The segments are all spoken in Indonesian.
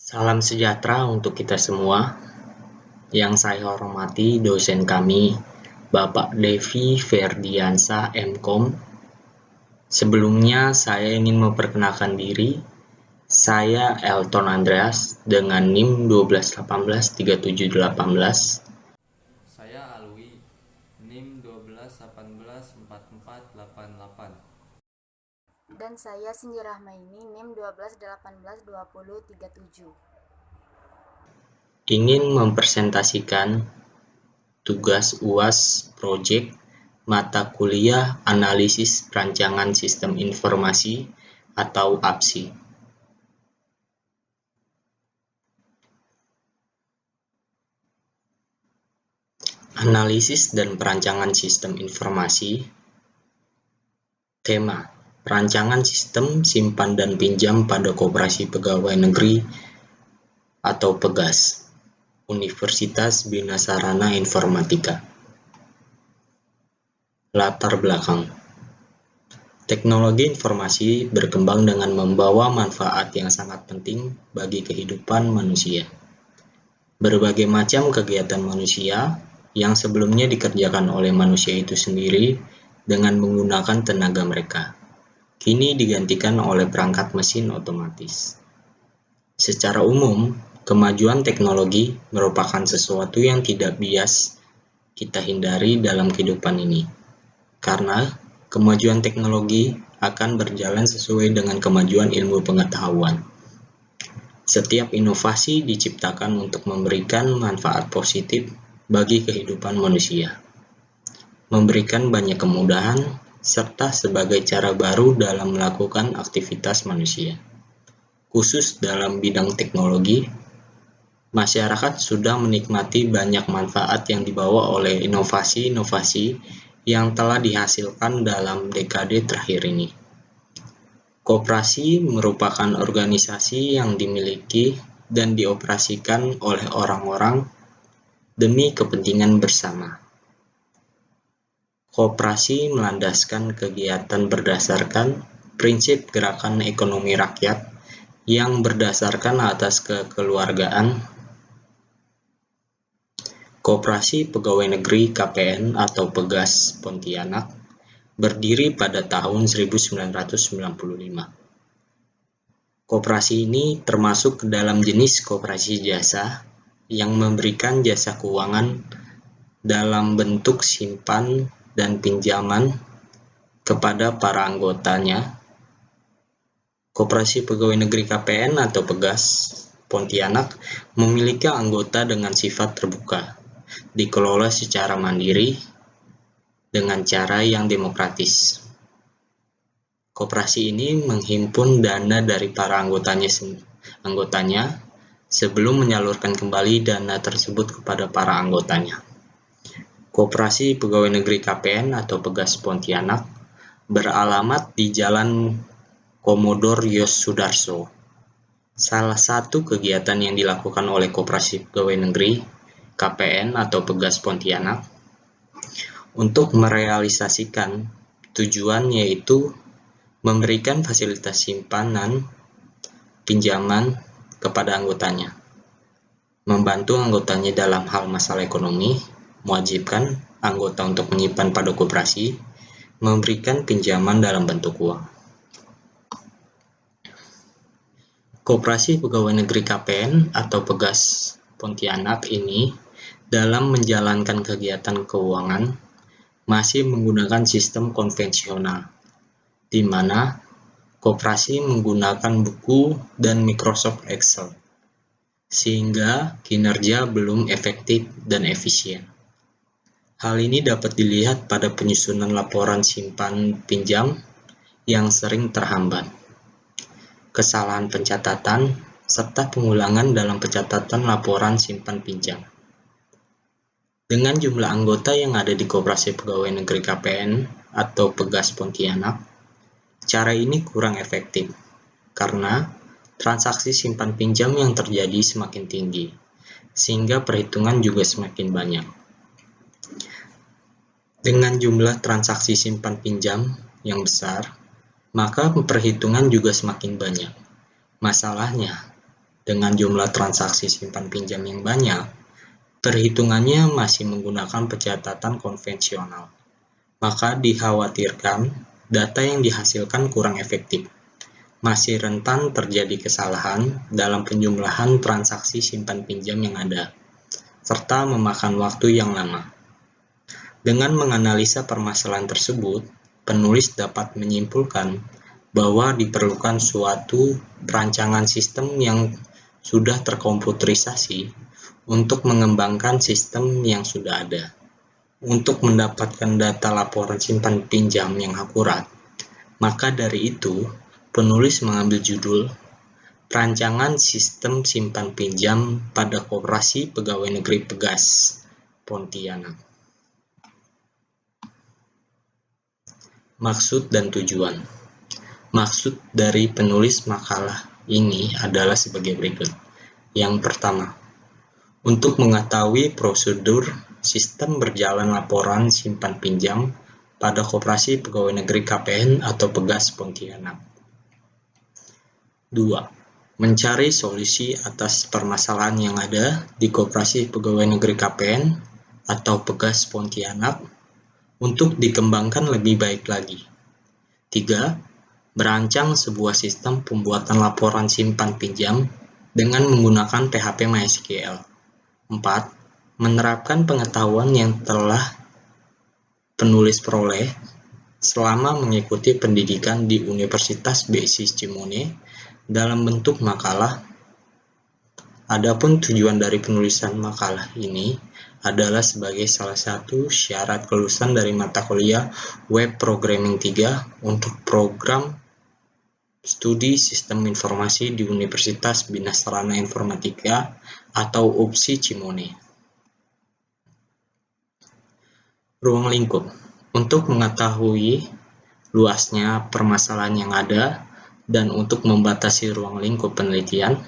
Salam sejahtera untuk kita semua. Yang saya hormati dosen kami, Bapak Devi Ferdiansa MKom. Sebelumnya saya ingin memperkenalkan diri. Saya Elton Andreas dengan NIM 1218378. Saya Alwi, NIM 12184488. Dan saya Cindy Rahmaini, NIM 12182037. Ingin mempresentasikan tugas UAS Project mata kuliah Analisis Perancangan Sistem Informasi atau APSI. Analisis dan perancangan sistem informasi. Tema: Perancangan sistem simpan dan pinjam pada Koperasi Pegawai Negeri atau Pegas, Universitas Bina Sarana Informatika. Latar belakang: teknologi informasi berkembang dengan membawa manfaat yang sangat penting bagi kehidupan manusia. Berbagai macam kegiatan manusia yang sebelumnya dikerjakan oleh manusia itu sendiri dengan menggunakan tenaga mereka, kini digantikan oleh perangkat mesin otomatis. Secara umum, kemajuan teknologi merupakan sesuatu yang tidak bias kita hindari dalam kehidupan ini, karena kemajuan teknologi akan berjalan sesuai dengan kemajuan ilmu pengetahuan. Setiap inovasi diciptakan untuk memberikan manfaat positif bagi kehidupan manusia, memberikan banyak kemudahan, serta sebagai cara baru dalam melakukan aktivitas manusia. Khusus dalam bidang teknologi, masyarakat sudah menikmati banyak manfaat yang dibawa oleh inovasi-inovasi yang telah dihasilkan dalam dekade terakhir ini. Koperasi merupakan organisasi yang dimiliki dan dioperasikan oleh orang-orang demi kepentingan bersama. Koperasi melandaskan kegiatan berdasarkan prinsip gerakan ekonomi rakyat yang berdasarkan atas kekeluargaan. Koperasi Pegawai Negeri KPN atau Pegas Pontianak berdiri pada tahun 1995. Koperasi ini termasuk ke dalam jenis koperasi jasa yang memberikan jasa keuangan dalam bentuk simpan dan pinjaman kepada para anggotanya. Koperasi Pegawai Negeri KPN atau Pegas Pontianak memiliki anggota dengan sifat terbuka, dikelola secara mandiri dengan cara yang demokratis. Koperasi ini menghimpun dana dari para anggotanya sebelum menyalurkan kembali dana tersebut kepada para anggotanya. Koperasi Pegawai Negeri KPN atau Pegas Pontianak beralamat di Jalan Komodor Yos Sudarso. Salah satu kegiatan yang dilakukan oleh Koperasi Pegawai Negeri KPN atau Pegas Pontianak untuk merealisasikan tujuan yaitu memberikan fasilitas simpanan pinjaman kepada anggotanya, membantu anggotanya dalam hal masalah ekonomi, mewajibkan anggota untuk menyimpan pada koperasi, memberikan pinjaman dalam bentuk uang. Koperasi Pegawai Negeri KPN atau Pegas Pontianak ini dalam menjalankan kegiatan keuangan masih menggunakan sistem konvensional, di mana koperasi menggunakan buku dan Microsoft Excel, sehingga kinerja belum efektif dan efisien. Hal ini dapat dilihat pada penyusunan laporan simpan pinjam yang sering terhambat, kesalahan pencatatan, serta pengulangan dalam pencatatan laporan simpan pinjam. Dengan jumlah anggota yang ada di Koperasi Pegawai Negeri KPN atau Pegas Pontianak, cara ini kurang efektif karena transaksi simpan pinjam yang terjadi semakin tinggi, sehingga perhitungan juga semakin banyak. Dengan jumlah transaksi simpan pinjam yang besar, maka perhitungan juga semakin banyak. Masalahnya, dengan jumlah transaksi simpan pinjam yang banyak, perhitungannya masih menggunakan pencatatan konvensional. Maka dikhawatirkan data yang dihasilkan kurang efektif, masih rentan terjadi kesalahan dalam penjumlahan transaksi simpan pinjam yang ada, serta memakan waktu yang lama. Dengan menganalisa permasalahan tersebut, penulis dapat menyimpulkan bahwa diperlukan suatu perancangan sistem yang sudah terkomputerisasi untuk mengembangkan sistem yang sudah ada. Untuk mendapatkan data laporan simpan pinjam yang akurat, maka dari itu, penulis mengambil judul Perancangan Sistem Simpan Pinjam pada Koperasi Pegawai Negeri Pegas, Pontianak. Maksud dan tujuan. Maksud dari penulis makalah ini adalah sebagai berikut. Yang pertama, untuk mengetahui prosedur sistem berjalan laporan simpan pinjam pada Koperasi Pegawai Negeri KPN atau Pegas Pontianak. 2. Mencari solusi atas permasalahan yang ada di Koperasi Pegawai Negeri KPN atau Pegas Pontianak untuk dikembangkan lebih baik lagi. 3. Merancang sebuah sistem pembuatan laporan simpan pinjam dengan menggunakan PHP MySQL. 4. Menerapkan pengetahuan yang telah penulis peroleh selama mengikuti pendidikan di Universitas BSI Cimone dalam bentuk makalah. Adapun tujuan dari penulisan makalah ini adalah sebagai salah satu syarat kelulusan dari mata kuliah Web Programming 3 untuk program studi Sistem Informasi di Universitas Bina Sarana Informatika atau UPSI Cimone. Ruang lingkup. Untuk mengetahui luasnya permasalahan yang ada dan untuk membatasi ruang lingkup penelitian,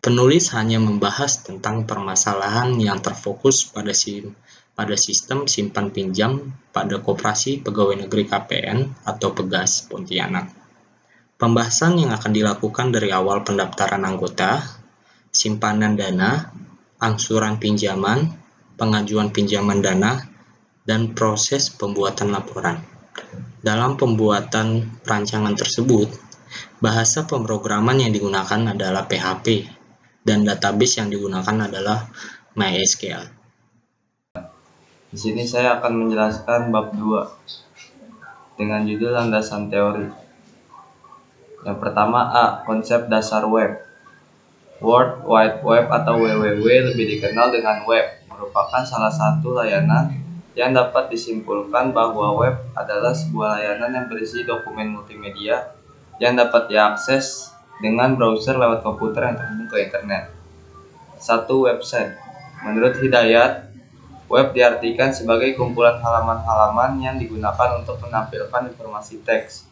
penulis hanya membahas tentang permasalahan yang terfokus pada sistem simpan pinjam pada Koperasi Pegawai Negeri KPN atau Pegas Pontianak. Pembahasan yang akan dilakukan dari awal pendaftaran anggota, simpanan dana, angsuran pinjaman, pengajuan pinjaman dana, dan proses pembuatan laporan. Dalam pembuatan perancangan tersebut, bahasa pemrograman yang digunakan adalah PHP, dan database yang digunakan adalah MySQL. Di sini saya akan menjelaskan bab 2 dengan judul landasan teori. Yang pertama A. Konsep dasar web. World Wide Web atau WWW lebih dikenal dengan web, merupakan salah satu layanan yang dapat disimpulkan bahwa web adalah sebuah layanan yang berisi dokumen multimedia yang dapat diakses dengan browser lewat komputer yang terhubung ke internet. 1. Website. Menurut Hidayat, web diartikan sebagai kumpulan halaman-halaman yang digunakan untuk menampilkan informasi teks,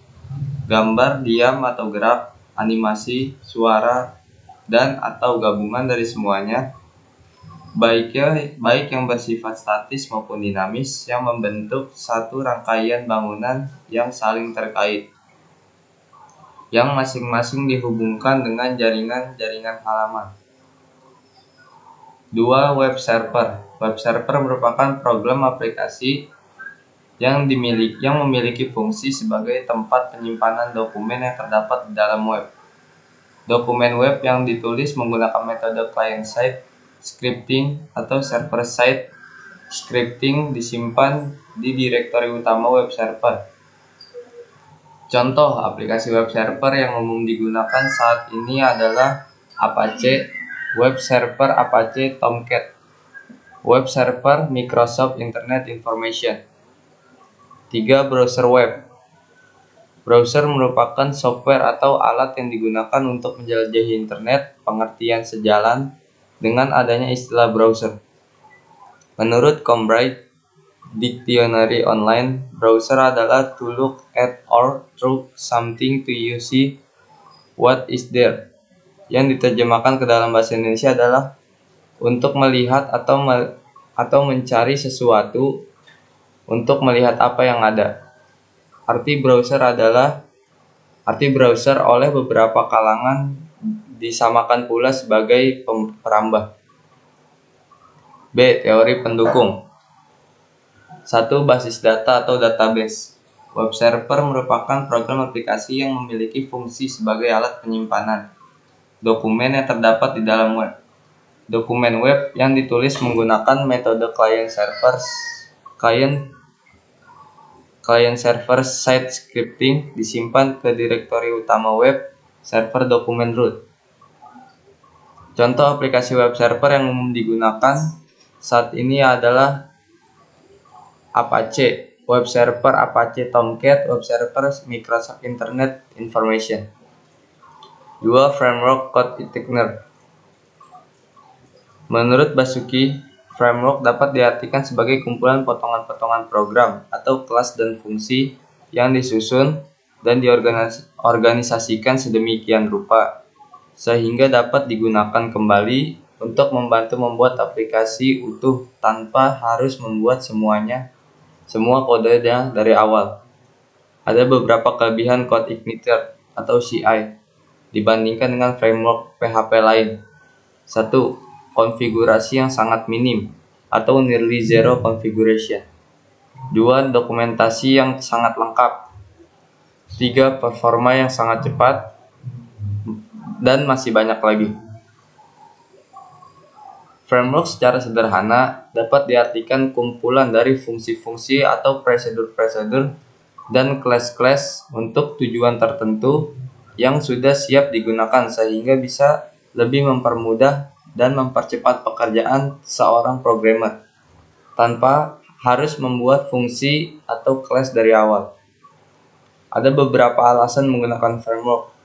gambar, diam atau gerak, animasi, suara, dan atau gabungan dari semuanya, baik yang bersifat statis maupun dinamis, yang membentuk satu rangkaian bangunan yang saling terkait, yang masing-masing dihubungkan dengan jaringan-jaringan halaman. 2. Web server. Web server merupakan program aplikasi yang memiliki fungsi sebagai tempat penyimpanan dokumen yang terdapat di dalam web. Dokumen web yang ditulis menggunakan metode client-side scripting atau server-side scripting disimpan di direktori utama web server. Contoh aplikasi web server yang umum digunakan saat ini adalah Apache Web Server, Apache Tomcat, Web Server Microsoft Internet Information. 3. Browser web. Browser merupakan software atau alat yang digunakan untuk menjelajahi internet, pengertian sejalan dengan adanya istilah browser. Menurut Cambridge Dictionary Online, browser adalah to look at or through something to see what is there. Yang diterjemahkan ke dalam bahasa Indonesia adalah untuk melihat atau mencari sesuatu, untuk melihat apa yang ada. Arti browser oleh beberapa kalangan disamakan pula sebagai perambah. B. Teori pendukung. 1. Basis data atau database. Web server merupakan program aplikasi yang memiliki fungsi sebagai alat penyimpanan dokumen yang terdapat di dalam web. Dokumen web yang ditulis menggunakan metode client-server side scripting disimpan ke direktori utama web server dokumen root. Contoh aplikasi web server yang umum digunakan saat ini adalah Apache Web Server, Apache Tomcat Web Server, Microsoft Internet Information. 2. Framework Container. Menurut Basuki, framework dapat diartikan sebagai kumpulan potongan-potongan program atau kelas dan fungsi yang disusun dan diorganisasikan sedemikian rupa sehingga dapat digunakan kembali untuk membantu membuat aplikasi utuh tanpa harus membuat semua kodenya dari awal. Ada beberapa kelebihan code igniter atau CI dibandingkan dengan framework PHP lain. 1. Konfigurasi yang sangat minim atau nearly zero configuration. 2. Dokumentasi yang sangat lengkap. 3. Performa yang sangat cepat. Dan masih banyak lagi. Framework secara sederhana dapat diartikan kumpulan dari fungsi-fungsi atau prosedur-prosedur dan kelas-kelas untuk tujuan tertentu yang sudah siap digunakan sehingga bisa lebih mempermudah dan mempercepat pekerjaan seorang programmer tanpa harus membuat fungsi atau kelas dari awal. Ada beberapa alasan menggunakan framework.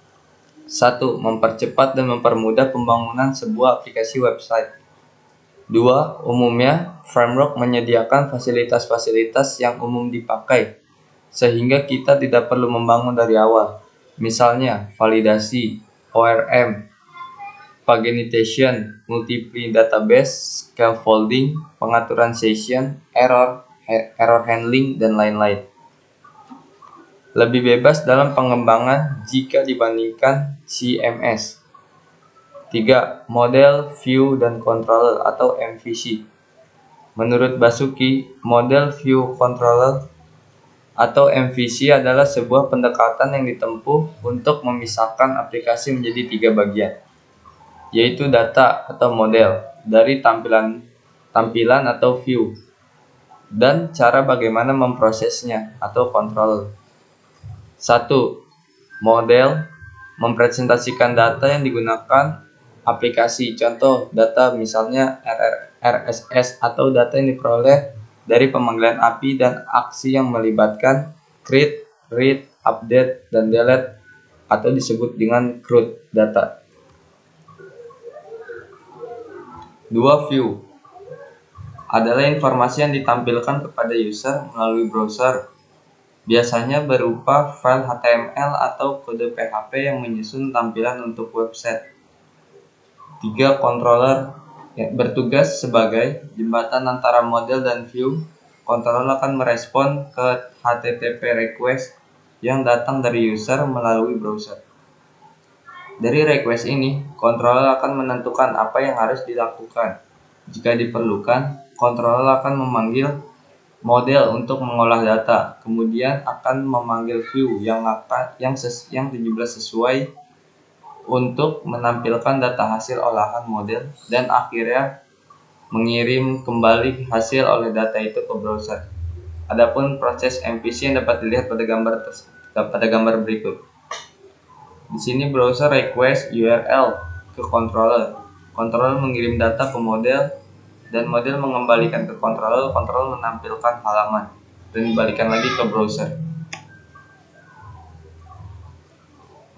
1. Mempercepat dan mempermudah pembangunan sebuah aplikasi website. 2. Umumnya, framework menyediakan fasilitas-fasilitas yang umum dipakai, sehingga kita tidak perlu membangun dari awal. Misalnya, validasi, ORM, pagination, multiple database, scaffolding, pengaturan session, error handling, dan lain-lain. Lebih bebas dalam pengembangan jika dibandingkan CMS. 3. Model, View, dan Controller atau MVC. Menurut Basuki, model, View, Controller atau MVC adalah sebuah pendekatan yang ditempuh untuk memisahkan aplikasi menjadi 3 bagian, yaitu data atau model dari tampilan atau view, dan cara bagaimana memprosesnya atau controller. 1. Model mempresentasikan data yang digunakan aplikasi. Contoh data misalnya RSS atau data yang diperoleh dari pemanggilan API dan aksi yang melibatkan create, read, update, dan delete atau disebut dengan CRUD data. 2. View adalah informasi yang ditampilkan kepada user melalui browser, biasanya berupa file HTML atau kode PHP yang menyusun tampilan untuk website. 3. Controller bertugas sebagai jembatan antara model dan view. Controller akan merespon ke HTTP request yang datang dari user melalui browser. Dari request ini, controller akan menentukan apa yang harus dilakukan. Jika diperlukan, controller akan memanggil model untuk mengolah data, kemudian akan memanggil view yang 17 sesuai untuk menampilkan data hasil olahan model, dan akhirnya mengirim kembali hasil oleh data itu ke browser. Adapun proses MVC yang dapat dilihat pada gambar berikut. Di sini browser request URL ke controller. Controller mengirim data ke model dan model mengembalikan ke controller. Controller menampilkan halaman dan dibalikan lagi ke browser.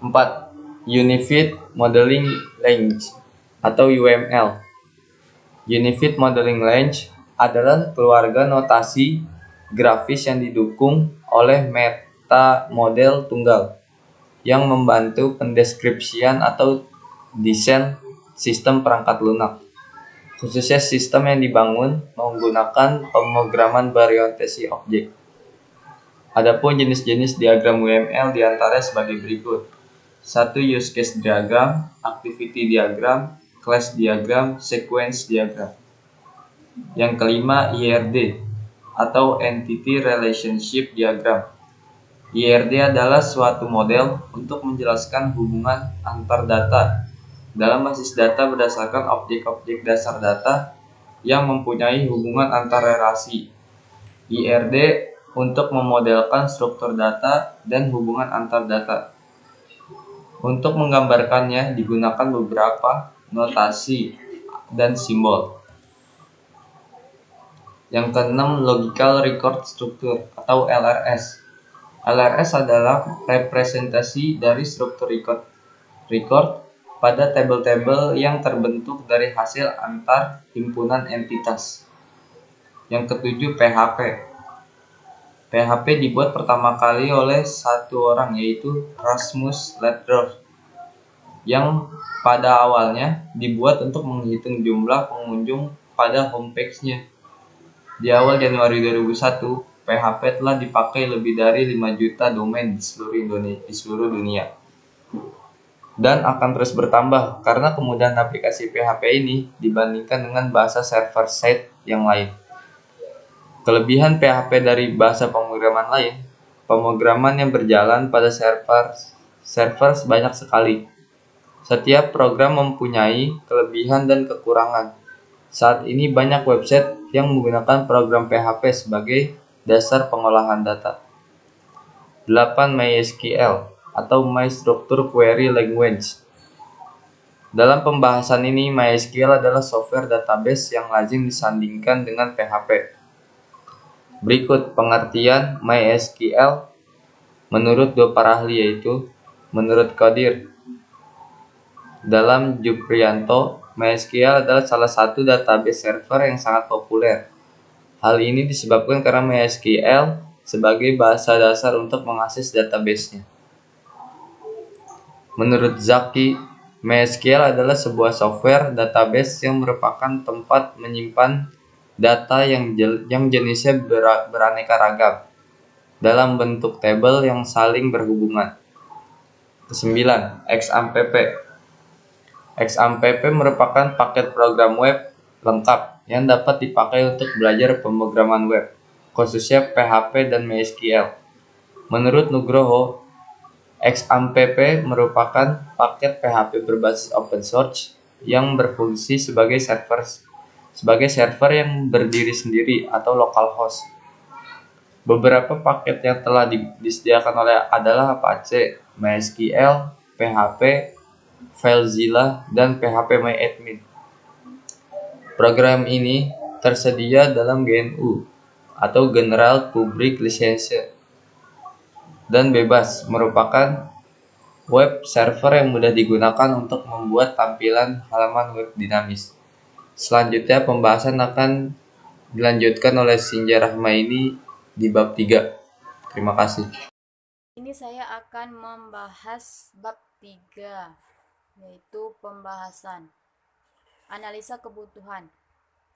4. Unified Modeling Language atau UML. Unified Modeling Language adalah keluarga notasi grafis yang didukung oleh meta model tunggal yang membantu pendeskripsian atau desain sistem perangkat lunak, khususnya sistem yang dibangun menggunakan pemrograman berorientasi objek. Adapun jenis-jenis diagram UML diantaranya sebagai berikut. 1. Use case diagram, activity diagram, class diagram, sequence diagram. Yang kelima, IRD atau Entity Relationship Diagram. IRD adalah suatu model untuk menjelaskan hubungan antar data dalam basis data berdasarkan objek-objek dasar data yang mempunyai hubungan antar relasi. IRD untuk memodelkan struktur data dan hubungan antar data. Untuk menggambarkannya digunakan beberapa notasi dan simbol. Yang keenam, Logical Record Structure atau LRS. LRS adalah representasi dari struktur record pada tabel-tabel yang terbentuk dari hasil antar himpunan entitas. Yang ketujuh, PHP. PHP dibuat pertama kali oleh satu orang, yaitu Rasmus Ledroff, yang pada awalnya dibuat untuk menghitung jumlah pengunjung pada homepage-nya. Di awal Januari 2001, PHP telah dipakai lebih dari 5 juta domain di seluruh dunia. Dan akan terus bertambah karena kemudahan aplikasi PHP ini dibandingkan dengan bahasa server-side yang lain. Kelebihan PHP dari bahasa pemrograman lain, pemrograman yang berjalan pada server banyak sekali. Setiap program mempunyai kelebihan dan kekurangan. Saat ini banyak website yang menggunakan program PHP sebagai dasar pengolahan data. 8. MySQL atau MyStructure Query Language. Dalam pembahasan ini, MySQL adalah software database yang lazim disandingkan dengan PHP. Berikut pengertian MySQL menurut dua para ahli, yaitu menurut Qadir dalam Juprianto, MySQL adalah salah satu database server yang sangat populer. Hal ini disebabkan karena MySQL sebagai bahasa dasar untuk mengakses database-nya. Menurut Zaki, MySQL adalah sebuah software database yang merupakan tempat menyimpan data yang jenisnya beraneka ragam dalam bentuk tabel yang saling berhubungan. Kesembilan, XAMPP. XAMPP merupakan paket program web lengkap yang dapat dipakai untuk belajar pemrograman web, khususnya PHP dan MySQL. Menurut Nugroho, XAMPP merupakan paket PHP berbasis open source yang berfungsi sebagai server yang berdiri sendiri atau localhost. Beberapa paket yang telah disediakan adalah Apache, MySQL, PHP, FileZilla, dan PHPMyAdmin. Program ini tersedia dalam GNU atau General Public License dan bebas, merupakan web server yang mudah digunakan untuk membuat tampilan halaman web dinamis. Selanjutnya pembahasan akan dilanjutkan oleh Sinja Rahmaini di bab 3. Terima kasih. Ini saya akan membahas bab 3, yaitu pembahasan analisa kebutuhan.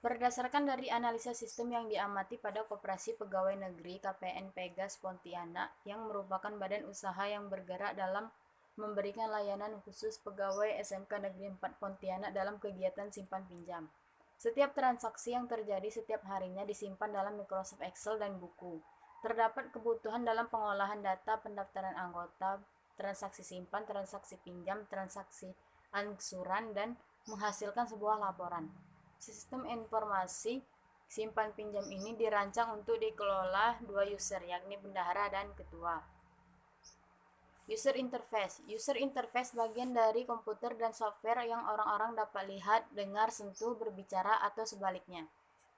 Berdasarkan dari analisa sistem yang diamati pada Koperasi Pegawai Negeri KPN Pegas Pontianak yang merupakan badan usaha yang bergerak dalam memberikan layanan khusus pegawai SMK Negeri 4 Pontianak dalam kegiatan simpan pinjam. Setiap transaksi yang terjadi setiap harinya disimpan dalam Microsoft Excel dan buku. Terdapat kebutuhan dalam pengolahan data pendaftaran anggota, transaksi simpan, transaksi pinjam, transaksi angsuran, dan menghasilkan sebuah laporan. Sistem informasi simpan pinjam ini dirancang untuk dikelola dua user, yakni bendahara dan ketua. User interface. User interface bagian dari komputer dan software yang orang-orang dapat lihat, dengar, sentuh, berbicara, atau sebaliknya.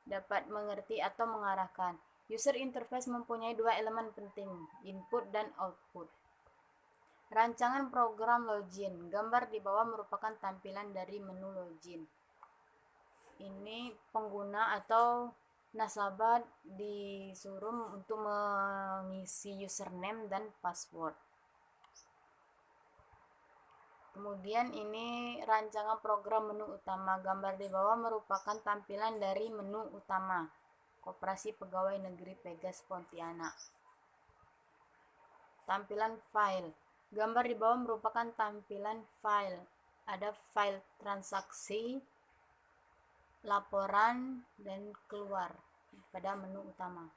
Dapat mengerti atau mengarahkan. User interface mempunyai dua elemen penting, input dan output. Rancangan program login. Gambar di bawah merupakan tampilan dari menu login. Ini pengguna atau nasabah disuruh untuk mengisi username dan password. Kemudian ini rancangan program menu utama. Gambar di bawah merupakan tampilan dari menu utama Koperasi Pegawai Negeri Pegas Pontianak. Tampilan file. Gambar di bawah merupakan tampilan file. Ada file transaksi, laporan, dan keluar pada menu utama.